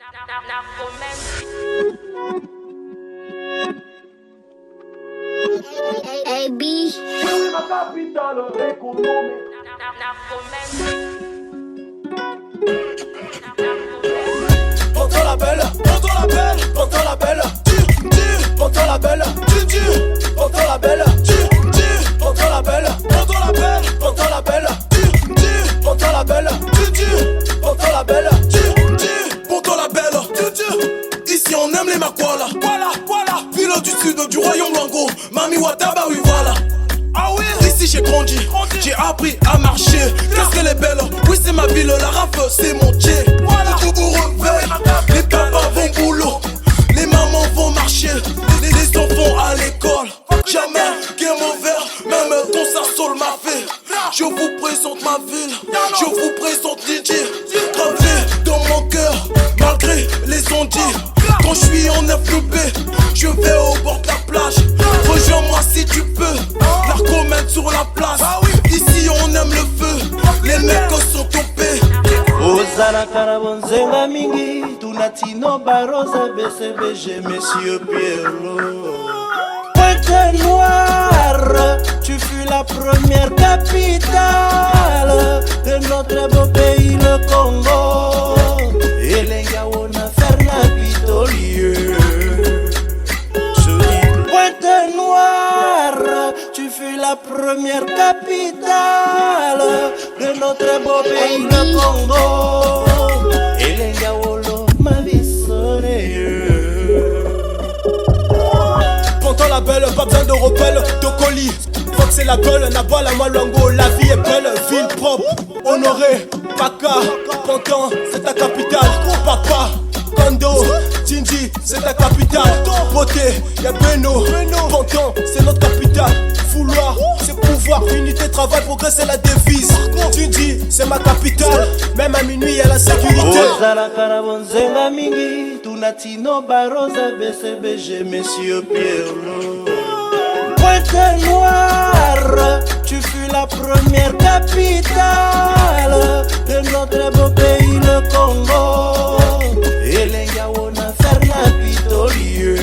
AB. Pourtant la belle, pourtant la belle, pourtant la belle, pourtant la belle, pourtant la belle, pourtant la belle, pourtant la belle, pourtant la belle, pourtant la belle, pourtant la belle, pourtant la belle. Ici on aime les makwala, voilà, voilà. Pilote du sud du royaume Wango, Mami Wataba, oui voilà. Ah oui, ici j'ai grandi, j'ai appris à marcher. Qu'est-ce qu'elle est belle, oui c'est ma ville, la rap c'est mon Dieu. Voilà, vous réveille, les papas vont boulot, les mamans vont marcher, les enfants à l'école. Jamais game over, même ton sarsol m'a fait. Je vous présente ma ville, je vous présente Didier. Gravé dans mon cœur, malgré les ondits. Quand je suis en FLB, je vais au bord de la plage. Rejoins-moi si tu peux, la comète sur la place. Ici on aime le feu, les mecs sont topés. Ozala karabonzenga mingi, tunatino barosa BCBG, Monsieur Pierrot. Pointe Noire, tu fus la première capitale de notre beau pays, le Congo. Et les Yaona Ferna Pitolieu. Pointe Noire, tu fus la première capitale de notre beau pays, le Congo. Et les Yaolo Mavisone. Pendant la belle, pas besoin de repel, de colis. Fuck c'est la gueule, n'a pas la malango, la vie est belle, ville propre, honoré, Paka, Pantan, c'est ta capitale, Papa, Kondo, Tindi, c'est ta capitale, Beauté, y'a Beno, Pantan, c'est notre capitale, Vouloir, c'est pouvoir, unité, travail, progrès, c'est la devise, Tindi, c'est ma capitale, même à minuit, y'a la sécurité. Ozala karabonzenga mingi, tunatino barosa BCBG, Monsieur Pierrot. Pointe Noire, tu fus la première capitale de notre beau pays, le Congo. Et les Yaona Ferna Pitolieu.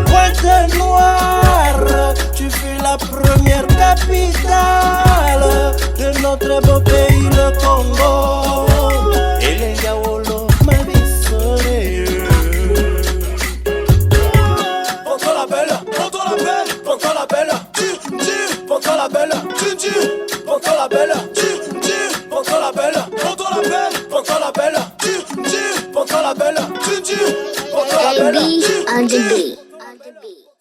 Pointe Noire, tu fus la première capitale de notre beau pays, le Congo. Et les Yaolo Mavisone. Pendant la belle, pendant la belle, pendant la belle, pendant la belle, pendant la belle, pendant la belle, pendant la belle, pendant la belle, pendant la belle, pendant la belle, AB on the beat.